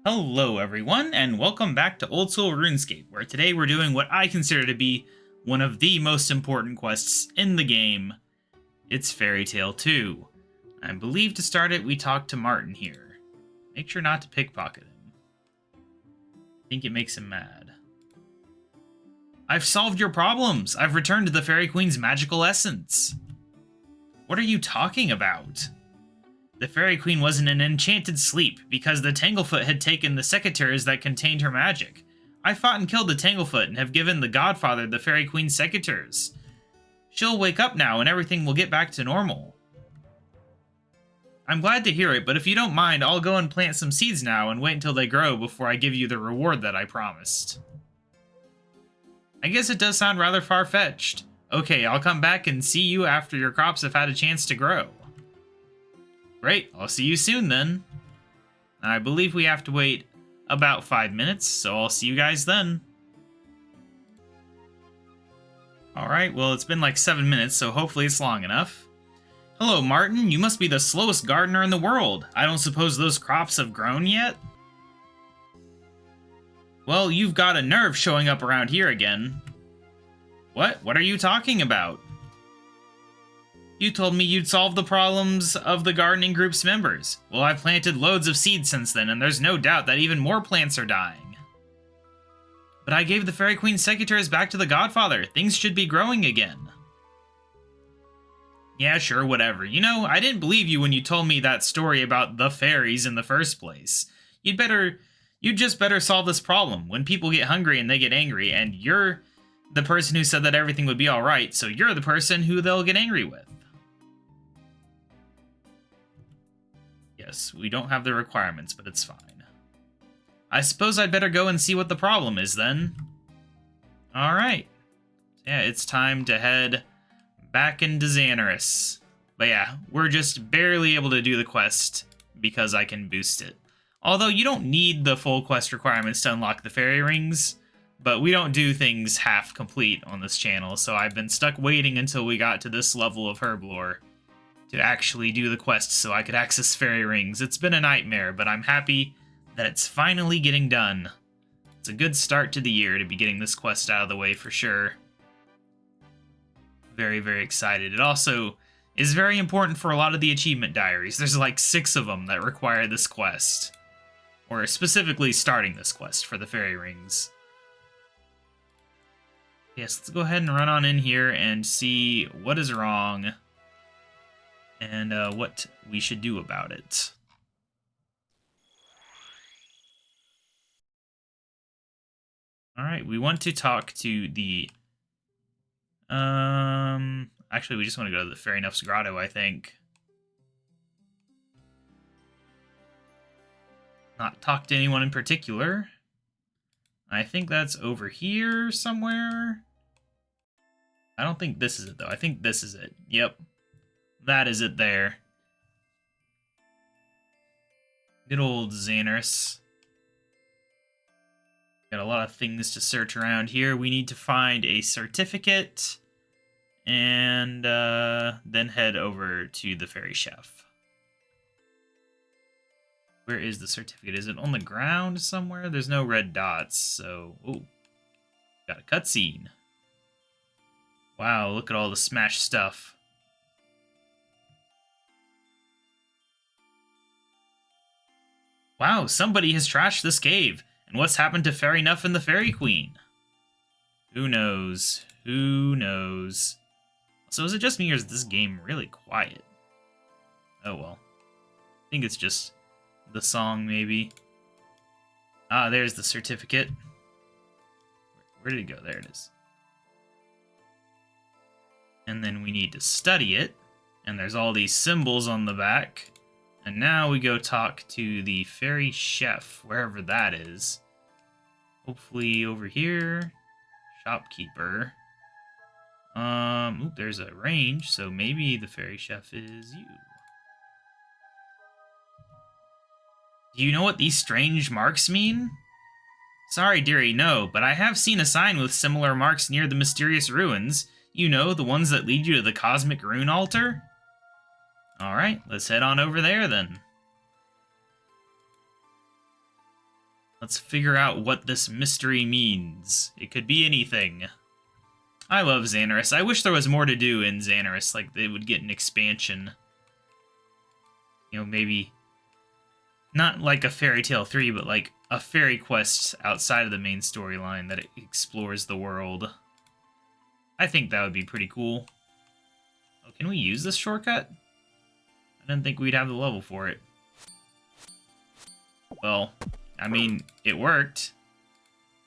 Hello everyone, and welcome back to Old School RuneScape, where today we're doing what I consider to be one of the most important quests in the game. It's Fairytale 2. I believe to start it, we talk to Martin here. Make sure not to pickpocket him. I think it makes him mad. I've solved your problems! I've returned to the Fairy Queen's magical essence! What are you talking about? The Fairy Queen was in an enchanted sleep, because the Tanglefoot had taken the secateurs that contained her magic. I fought and killed the Tanglefoot and have given the Godfather the Fairy Queen's secateurs. She'll wake up now and everything will get back to normal. I'm glad to hear it, but if you don't mind, I'll go and plant some seeds now and wait until they grow before I give you the reward that I promised. I guess it does sound rather far-fetched. Okay, I'll come back and see you after your crops have had a chance to grow. Great, I'll see you soon then. I believe we have to wait about 5 minutes, so I'll see you guys then. Alright, well it's been like 7 minutes, so hopefully it's long enough. Hello Martin, you must be the slowest gardener in the world. I don't suppose those crops have grown yet? Well, you've got a nerve showing up around here again. What? What are you talking about? You told me you'd solve the problems of the gardening group's members. Well, I've planted loads of seeds since then, and there's no doubt that even more plants are dying. But I gave the Fairy Queen's secateurs back to the Godfather. Things should be growing again. Yeah, sure, whatever. You know, I didn't believe you when you told me that story about the fairies in the first place. You'd just better solve this problem. When people get hungry and they get angry, and you're the person who said that everything would be alright, so you're the person who they'll get angry with. Yes, we don't have the requirements, but it's fine. I suppose I'd better go and see what the problem is, then. Alright. Yeah, it's time to head back into Xanaris. But yeah, we're just barely able to do the quest because I can boost it. Although you don't need the full quest requirements to unlock the fairy rings, but we don't do things half complete on this channel, so I've been stuck waiting until we got to this level of Herblore to actually do the quest so I could access fairy rings. It's been a nightmare, but I'm happy that it's finally getting done. It's a good start to the year to be getting this quest out of the way for sure. Very, very excited. It also is very important for a lot of the achievement diaries. There's like 6 of them that require this quest. Or specifically starting this quest for the fairy rings. Yes, let's go ahead and run on in here and see what is wrong and what we should do about it. Alright, we want to talk to the... Actually, we just want to go to the Fairy Nuff's Grotto, I think. Not talk to anyone in particular. I think that's over here somewhere. I don't think this is it, though. I think this is it. Yep. That is it there. Good old Xanaris. Got a lot of things to search around here. We need to find a certificate and then head over to the fairy chef. Where is the certificate? Is it on the ground somewhere? There's no red dots, so... Oh, got a cutscene. Wow, look at all the smashed stuff. Wow, somebody has trashed this cave. And what's happened to Fairy Nuff and the Fairy Queen? Who knows? Who knows? So is it just me or is this game really quiet? Oh well. I think it's just the song, maybe. Ah, there's the certificate. Where did it go? There it is. And then we need to study it. And there's all these symbols on the back. And now we go talk to the fairy chef, wherever that is. Hopefully over here. Shopkeeper. Oop, there's a range, so maybe the fairy chef is you. Do you know what these strange marks mean? Sorry, dearie, no, but I have seen a sign with similar marks near the mysterious ruins. You know, the ones that lead you to the cosmic rune altar? Alright, let's head on over there then. Let's figure out what this mystery means. It could be anything. I love Xanaris. I wish there was more to do in Xanaris, like they would get an expansion. You know, maybe not like a Fairytale 3, but like a fairy quest outside of the main storyline that explores the world. I think that would be pretty cool. Oh, can we use this shortcut? I didn't think we'd have the level for it. Well, I mean, it worked.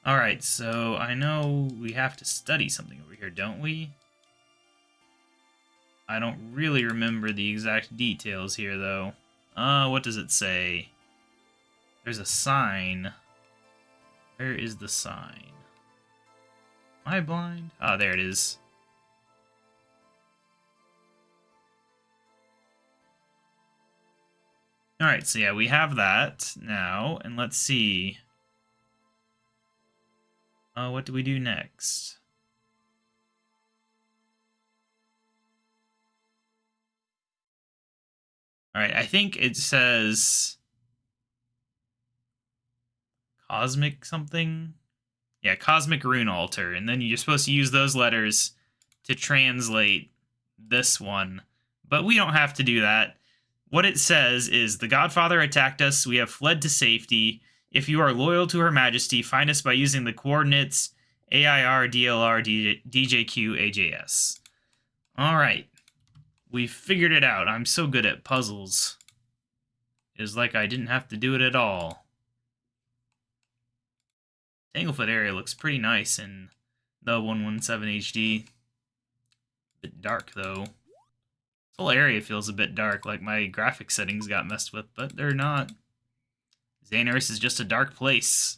Alright, so I know we have to study something over here, don't we? I don't really remember the exact details here, though. What does it say? There's a sign. Where is the sign? Am I blind? Oh, there it is. Alright, so yeah, we have that now, and let's see. What do we do next? Alright, I think it says Cosmic something? Yeah, Cosmic Rune Altar, and then you're supposed to use those letters to translate this one. But we don't have to do that. What it says is, the Godfather attacked us, we have fled to safety. If you are loyal to Her Majesty, find us by using the coordinates AIR, DLR, DJQ, AJS. Alright. We figured it out. I'm so good at puzzles. It's like I didn't have to do it at all. Tanglefoot area looks pretty nice in the 117 HD. Bit dark, though. This whole area feels a bit dark, like my graphic settings got messed with, but they're not. Xanaris is just a dark place.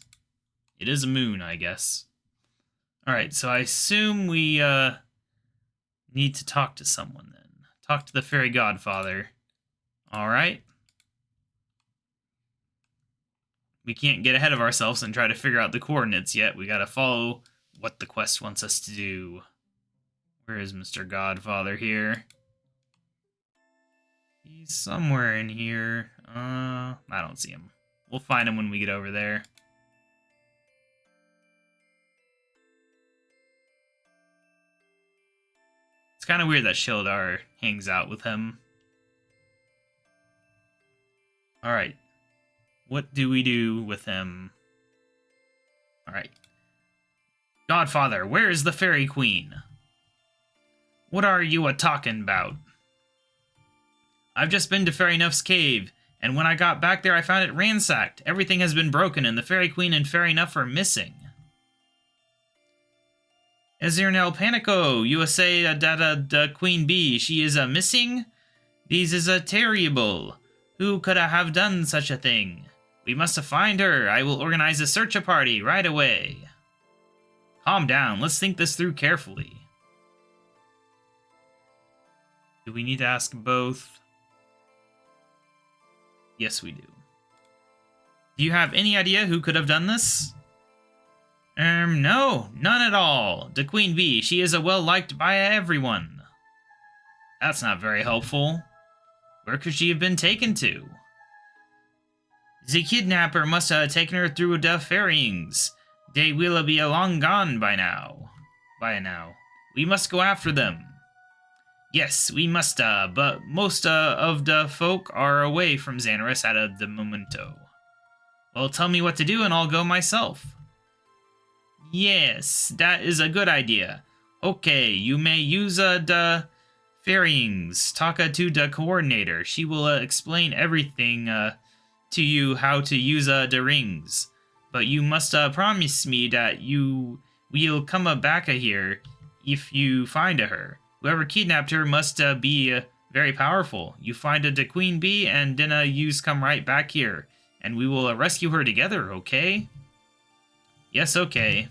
It is a moon, I guess. Alright, so I assume we need to talk to someone then. Talk to the Fairy Godfather. Alright. We can't get ahead of ourselves and try to figure out the coordinates yet. We gotta follow what the quest wants us to do. Where is Mr. Godfather here? He's somewhere in here. I don't see him. We'll find him when we get over there. It's kind of weird that Shieldar hangs out with him. Alright. What do we do with him? Alright. Godfather, where is the Fairy Queen? What are you a-talking about? I've just been to Fairy Nuff's cave, and when I got back there I found it ransacked. Everything has been broken, and the Fairy Queen and Fairy Nuff are missing. Ezirnel Panico, you say that the Queen Bee, she is missing? This is terrible. Who could have done such a thing? We must find her. I will organize a search party right away. Calm down. Let's think this through carefully. Do we need to ask both? Yes, we do. Do you have any idea who could have done this? No, none at all. The Queen Bee, she is well-liked by everyone. That's not very helpful. Where could she have been taken to? The kidnapper must have taken her through the ferryings. They will be long gone by now. We must go after them. Yes, we must, but most of the folk are away from Xanaris at the momento. Well, tell me what to do and I'll go myself. Yes, that is a good idea. Okay, you may use the ferryings. Talk to the coordinator. She will explain everything to you how to use the rings. But you must promise me that you will come back here if you find her. Whoever kidnapped her must be very powerful. You find the Queen Bee and then you come right back here. And we will rescue her together, okay? Yes, okay.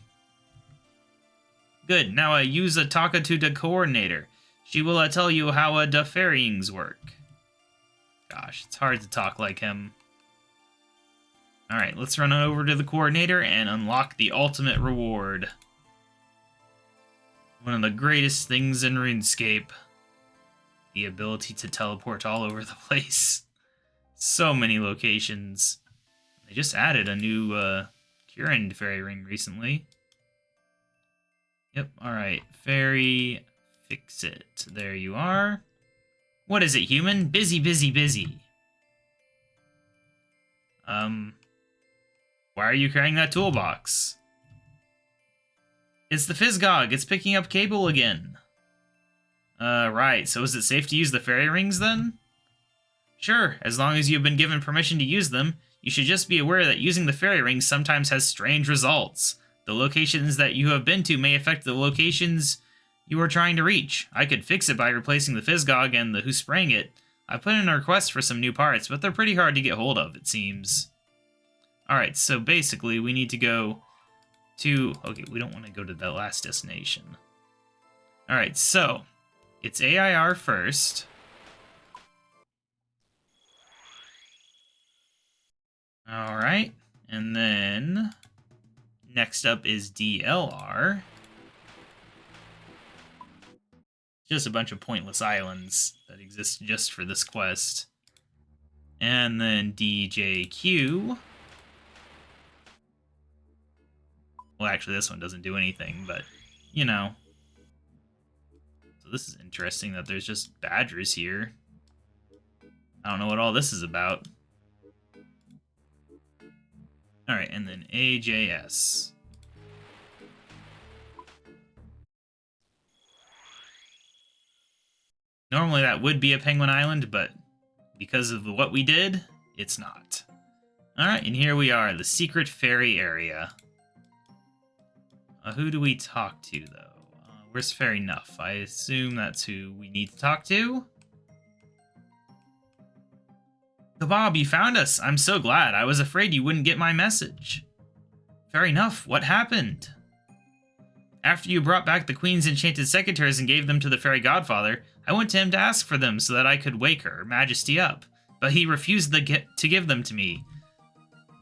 Good, now use talk to the coordinator. She will tell you how the ferryings work. Gosh, it's hard to talk like him. Alright, let's run on over to the coordinator and unlock the ultimate reward. One of the greatest things in RuneScape. The ability to teleport all over the place. So many locations. They just added a new Curand fairy ring recently. Yep, alright. Fairy, fix it. There you are. What is it, human? Busy, busy, busy. Why are you carrying that toolbox? It's the Fizzgog. It's picking up cable again. Right. So is it safe to use the fairy rings then? Sure, as long as you've been given permission to use them. You should just be aware that using the fairy rings sometimes has strange results. The locations that you have been to may affect the locations you are trying to reach. I could fix it by replacing the Fizzgog and the Who Sprang It. I put in a request for some new parts, but they're pretty hard to get hold of, it seems. Alright, so basically we need to go to... Okay, we don't want to go to that last destination. Alright, so it's AIR first. Alright, and then next up is DLR. Just a bunch of pointless islands that exist just for this quest. And then DJQ. Well, actually, this one doesn't do anything, but, you know. So this is interesting that there's just badgers here. I don't know what all this is about. Alright, and then AJS. Normally that would be a penguin island, but because of what we did, it's not. Alright, and here we are, the secret fairy area. Who do we talk to, though? Where's Fairy Nuff? I assume that's who we need to talk to. KaBob, you found us! I'm so glad. I was afraid you wouldn't get my message. Fair enough. What happened? After you brought back the Queen's enchanted secateurs and gave them to the Fairy Godfather, I went to him to ask for them so that I could wake her Majesty up, but he refused to give them to me.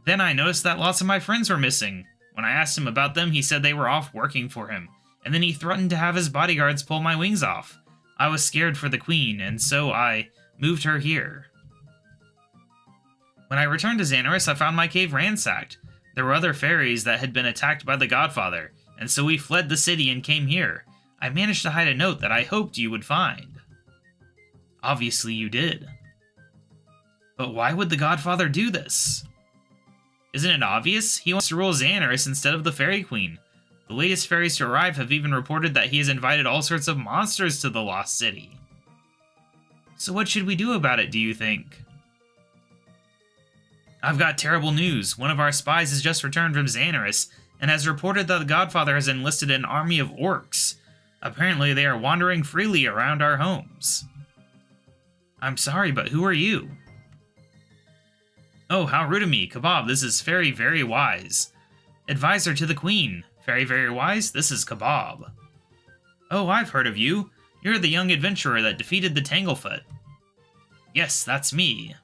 Then I noticed that lots of my friends were missing. When I asked him about them, he said they were off working for him, and then he threatened to have his bodyguards pull my wings off. I was scared for the Queen, and so I moved her here. When I returned to Xanaris, I found my cave ransacked. There were other fairies that had been attacked by the Godfather, and so we fled the city and came here. I managed to hide a note that I hoped you would find. Obviously you did. But why would the Godfather do this? Isn't it obvious? He wants to rule Xanaris instead of the Fairy Queen. The latest fairies to arrive have even reported that he has invited all sorts of monsters to the Lost City. So what should we do about it, do you think? I've got terrible news. One of our spies has just returned from Xanaris and has reported that the Godfather has enlisted an army of orcs. Apparently they are wandering freely around our homes. I'm sorry, but who are you? Oh, how rude of me. KaBob, this is Fairy Very Wise. Advisor to the Queen. Fairy Very Wise, this is KaBob. Oh, I've heard of you. You're the young adventurer that defeated the Tanglefoot. Yes, that's me.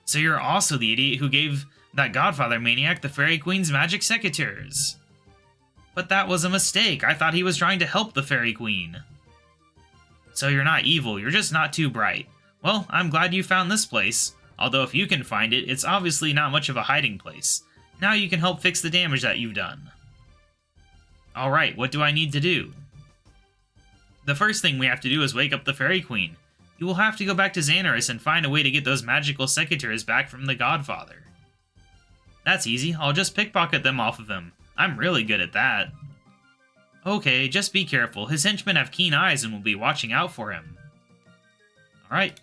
So you're also the idiot who gave that Godfather maniac the Fairy Queen's magic secateurs. But that was a mistake. I thought he was trying to help the Fairy Queen. So you're not evil, you're just not too bright. Well, I'm glad you found this place. Although if you can find it, it's obviously not much of a hiding place. Now you can help fix the damage that you've done. Alright, what do I need to do? The first thing we have to do is wake up the Fairy Queen. You will have to go back to Xanaris and find a way to get those magical secateurs back from the Godfather. That's easy, I'll just pickpocket them off of him. I'm really good at that. Okay, just be careful. His henchmen have keen eyes and will be watching out for him. Alright,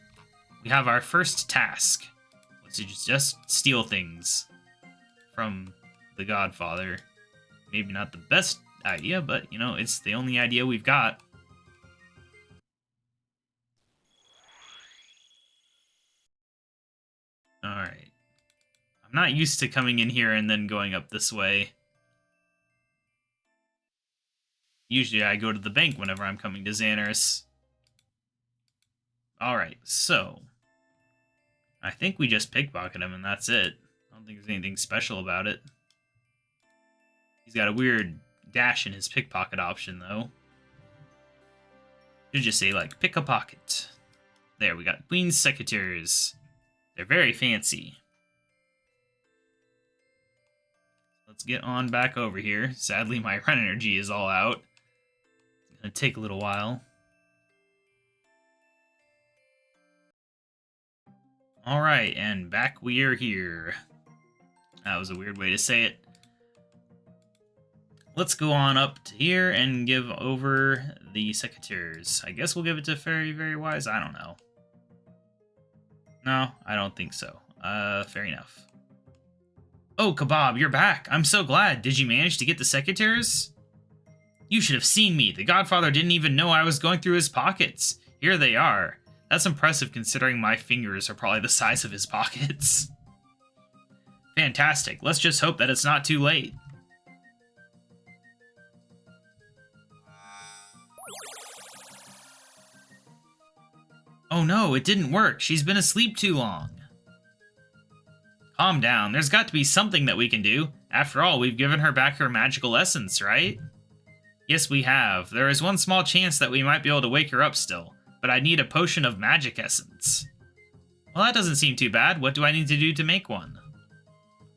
we have our first task. Let's just steal things from the Godfather. Maybe not the best idea, but, you know, it's the only idea we've got. Alright. I'm not used to coming in here and then going up this way. Usually I go to the bank whenever I'm coming to Xanaris. Alright, so I think we just pickpocket him and that's it. I don't think there's anything special about it. He's got a weird dash in his pickpocket option, though. Should just say, like, pick a pocket. There, we got Queen's Secateurs. They're very fancy. let's get on back over here. Sadly, my run energy is all out. It's gonna take a little while. Alright, and back we are here. That was a weird way to say it. Let's go on up to here and give over the secateurs. I guess we'll give it to Fairy Very Wise. I don't know. No, I don't think so. Fair enough. Oh, KaBob, you're back. I'm so glad. Did you manage to get the secateurs? You should have seen me. The Godfather didn't even know I was going through his pockets. Here they are. That's impressive considering my fingers are probably the size of his pockets. Fantastic. Let's just hope that it's not too late. Oh no, it didn't work. She's been asleep too long. Calm down. There's got to be something that we can do. After all, we've given her back her magical essence, right? Yes, we have. There is one small chance that we might be able to wake her up still, but I need a potion of magic essence. Well, that doesn't seem too bad. What do I need to do to make one?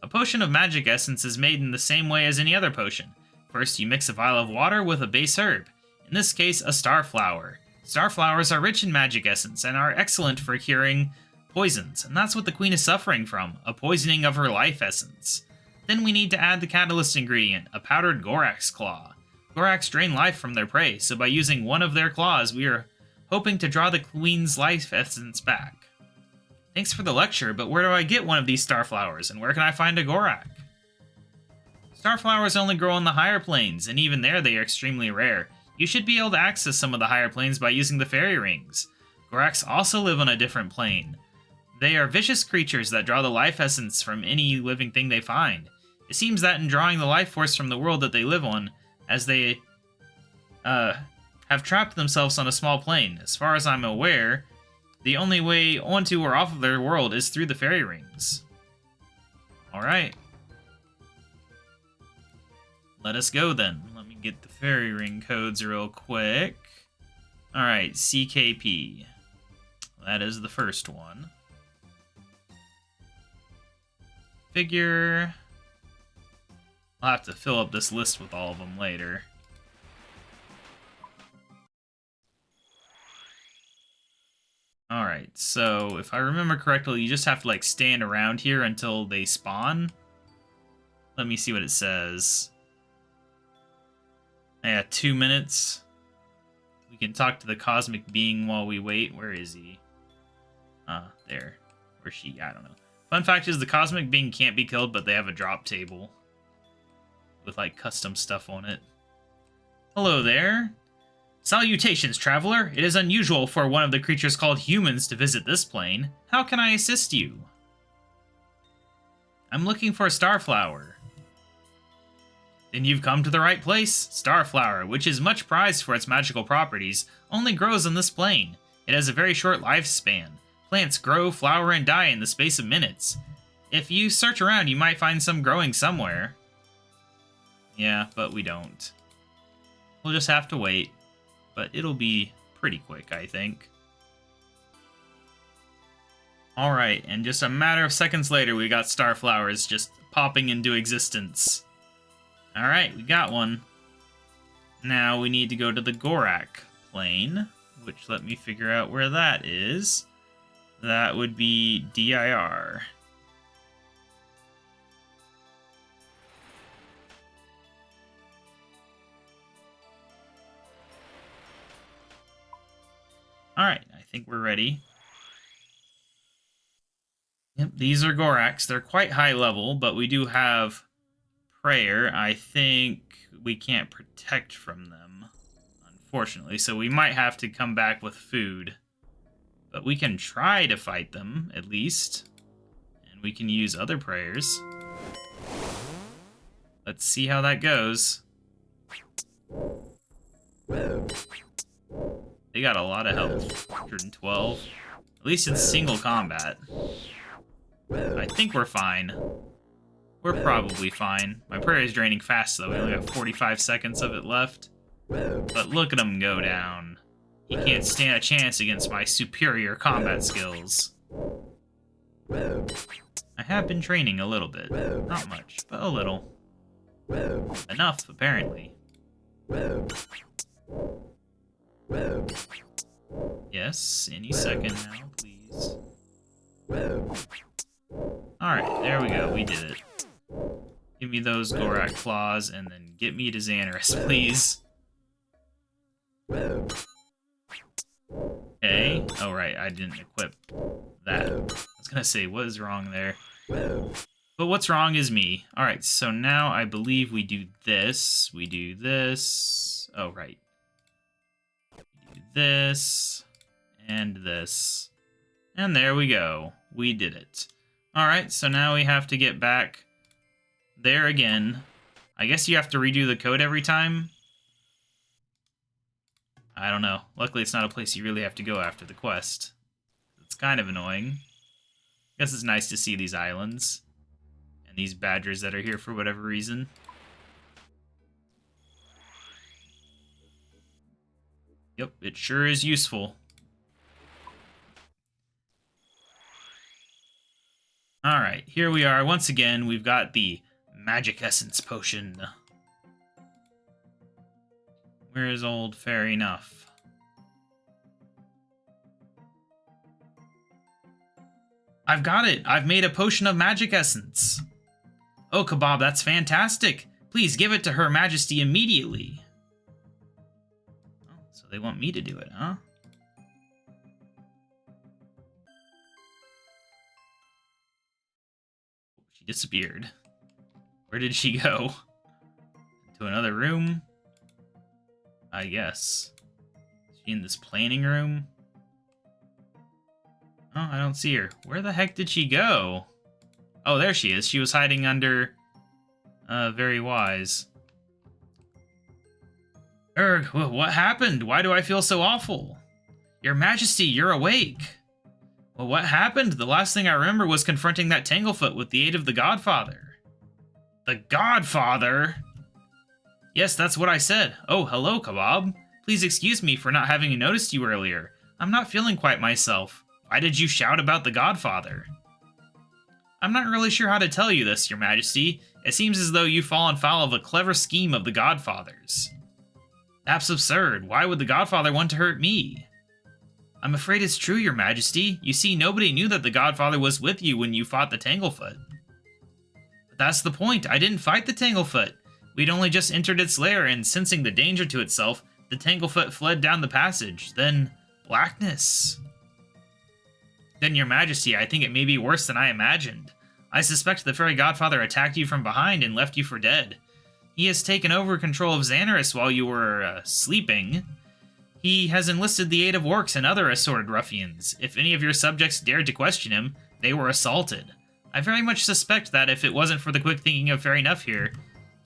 A potion of magic essence is made in the same way as any other potion. First, you mix a vial of water with a base herb. In this case, a starflower. Starflowers are rich in magic essence and are excellent for curing poisons, and that's what the queen is suffering from, a poisoning of her life essence. Then we need to add the catalyst ingredient, a powdered Gorax claw. Gorax drain life from their prey, so by using one of their claws, we are hoping to draw the queen's life essence back. Thanks for the lecture, but where do I get one of these starflowers, and where can I find a Gorak? Starflowers only grow on the higher planes, and even there they are extremely rare. You should be able to access some of the higher planes by using the fairy rings. Goraks also live on a different plane. They are vicious creatures that draw the life essence from any living thing they find. It seems that in drawing the life force from the world that they live on, as they have trapped themselves on a small plane. As far as I'm aware, the only way onto or off of their world is through the fairy rings. Alright. Let us go then. Let me get the fairy ring codes real quick. Alright, CKP. That is the first one. Figure. I'll have to fill up this list with all of them later. Alright, so if I remember correctly, you just have to like stand around here until they spawn. Let me see what it says. Yeah, 2 minutes. We can talk to the cosmic being while we wait. Where is he? There. Or she, I don't know. Fun fact is the cosmic being can't be killed, but they have a drop table with like custom stuff on it. Hello there. Salutations, traveler. It is unusual for one of the creatures called humans to visit this plane. How can I assist you? I'm looking for a starflower. Then you've come to the right place. Starflower, which is much prized for its magical properties, only grows on this plane. It has a very short lifespan. Plants grow, flower, and die in the space of minutes. If you search around, you might find some growing somewhere. Yeah, but we don't. We'll just have to wait. But it'll be pretty quick, I think. Alright, and just a matter of seconds later, we got starflowers just popping into existence. Alright, we got one. Now we need to go to the Gorak plane, which let me figure out where that is. That would be DIR. Alright, I think we're ready. Yep, these are Goraks. They're quite high level, but we do have prayer. I think we can't protect from them, unfortunately, so we might have to come back with food. But we can try to fight them, at least. And we can use other prayers. Let's see how that goes. They got a lot of health. 112. At least it's single combat. I think we're fine. We're probably fine. My prayer is draining fast, though. We only have 45 seconds of it left. But look at him go down. He can't stand a chance against my superior combat skills. I have been training a little bit. Not much, but a little. Enough, apparently. Yes, any second now, please. Alright, there we go, we did it. Give me those Gorak claws, and then get me to Xanaris, please. Okay. Oh, right, I didn't equip that. I was gonna say, what is wrong there? But what's wrong is me. Alright, so now I believe we do this. We do this. Oh, right. We do this. And this. And there we go. We did it. Alright, so now we have to get back there again. I guess you have to redo the code every time. I don't know. Luckily, it's not a place you really have to go after the quest. It's kind of annoying. Guess it's nice to see these islands. And these badgers that are here for whatever reason. Yep, it sure is useful. Alright, here we are. Once again, we've got the Magic Essence Potion. Where is old Fairy Nuff? I've got it! I've made a potion of magic essence! Oh, KaBob, that's fantastic! Please give it to Her Majesty immediately! Oh, so they want me to do it, huh? She disappeared. Where did she go? To another room? I guess. Is she in this planning room? Oh, I don't see her. Where the heck did she go? Oh, there she is. She was hiding under... Very wise. Erg, what happened? Why do I feel so awful? Your Majesty, you're awake. Well, what happened? The last thing I remember was confronting that Tanglefoot with the aid of the Godfather. The Godfather? Yes, that's what I said. Oh, hello, KaBob. Please excuse me for not having noticed you earlier. I'm not feeling quite myself. Why did you shout about the Godfather? I'm not really sure how to tell you this, Your Majesty. It seems as though you've fallen foul of a clever scheme of the Godfather's. That's absurd. Why would the Godfather want to hurt me? I'm afraid it's true, Your Majesty. You see, nobody knew that the Godfather was with you when you fought the Tanglefoot. But that's the point. I didn't fight the Tanglefoot. We'd only just entered its lair, and sensing the danger to itself, the Tanglefoot fled down the passage. Then, blackness. Then, Your Majesty, I think it may be worse than I imagined. I suspect the Fairy Godfather attacked you from behind and left you for dead. He has taken over control of Xanaris while you were, sleeping. He has enlisted the aid of orcs and other assorted ruffians. If any of your subjects dared to question him, they were assaulted. I very much suspect that if it wasn't for the quick thinking of Fairy Nuff here,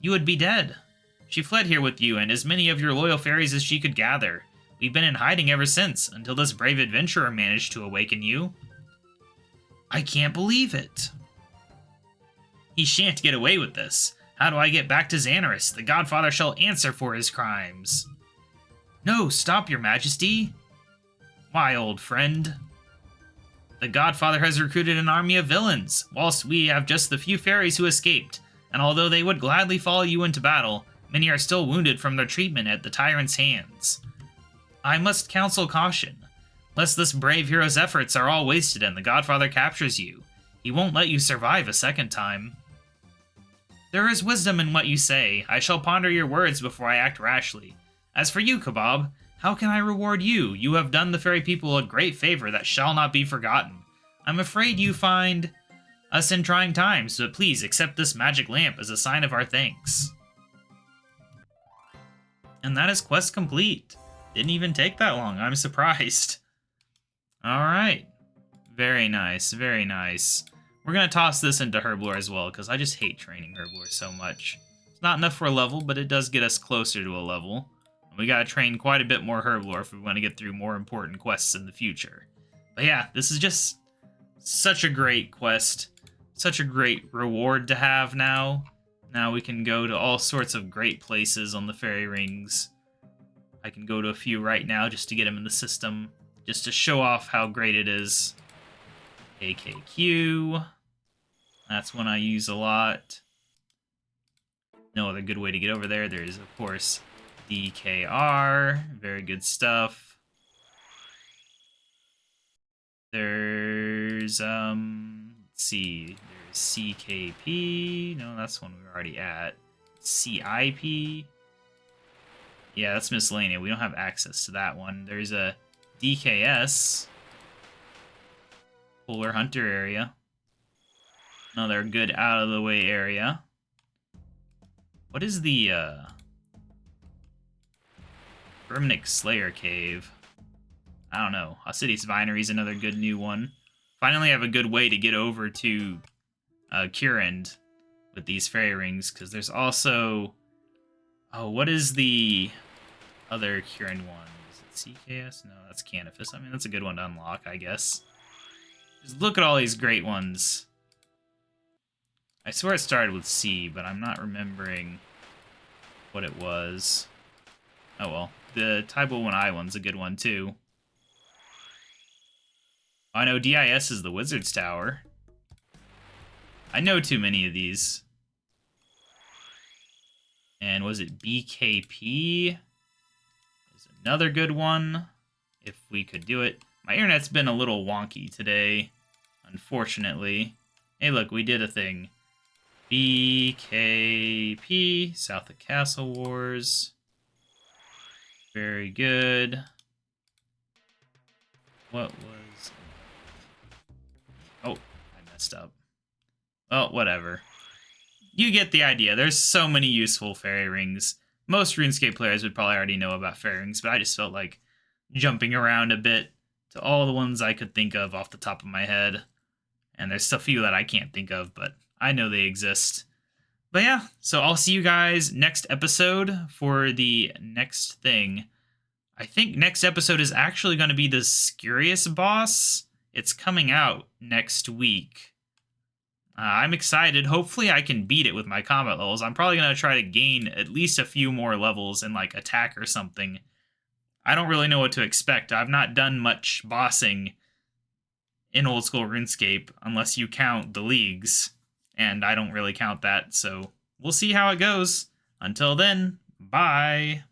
you would be dead. She fled here with you and as many of your loyal fairies as she could gather. We've been in hiding ever since, until this brave adventurer managed to awaken you. I can't believe it. He shan't get away with this. How do I get back to Xanaris? The Godfather shall answer for his crimes. No, stop, Your Majesty. Why, old friend? The Godfather has recruited an army of villains, whilst we have just the few fairies who escaped, and although they would gladly follow you into battle, many are still wounded from their treatment at the tyrant's hands. I must counsel caution, lest this brave hero's efforts are all wasted and the Godfather captures you. He won't let you survive a second time. There is wisdom in what you say. I shall ponder your words before I act rashly. As for you, KaBob, how can I reward you? You have done the fairy people a great favor that shall not be forgotten. I'm afraid you find us in trying times, but please accept this magic lamp as a sign of our thanks. And that is quest complete. Didn't even take that long. I'm surprised. Alright. Very nice, very nice. We're going to toss this into Herblore as well, because I just hate training Herblore so much. It's not enough for a level, but it does get us closer to a level. And we got to train quite a bit more Herblore if we want to get through more important quests in the future. But yeah, this is just such a great quest. Such a great reward to have now. Now we can go to all sorts of great places on the fairy rings. I can go to a few right now just to get them in the system. Just to show off how great it is. AKQ. That's one I use a lot. no other good way to get over there. There's, of course, DKR. Very good stuff. There's, let's see. There's CKP. No, that's one we were already at. CIP. Yeah, that's miscellaneous. We don't have access to that one. There's a DKS. Polar Hunter area. Another good out-of-the-way area. What is the, Grimnick Slayer Cave? I don't know. City's Vinery is another good new one. Finally have a good way to get over to Curend with these fairy rings, because there's also... Oh, what is the other Curend one? Is it CKS? No, that's Canifis. I mean, that's a good one to unlock, I guess. Just look at all these great ones. I swear it started with C, but I'm not remembering what it was. Oh well. The Tybo 1I one's a good one, too. I know DIS is the Wizard's Tower. I know too many of these. And was it BKP? Is another good one, if we could do it. My internet's been a little wonky today, unfortunately. Hey, look, we did a thing. BKP, south of Castle Wars. Very good. What was... Oh, I messed up. Well, whatever. You get the idea. There's so many useful fairy rings. Most RuneScape players would probably already know about fairy rings, but I just felt like jumping around a bit to all the ones I could think of off the top of my head. And there's a few that I can't think of, but I know they exist. But yeah, so I'll see you guys next episode for the next thing. I think next episode is actually going to be the Scurious boss. It's coming out next week. I'm excited. Hopefully I can beat it with my combat levels. I'm probably going to try to gain at least a few more levels in like attack or something. I don't really know what to expect. I've not done much bossing in Old School RuneScape unless you count the leagues. And I don't really count that, so we'll see how it goes. Until then, bye!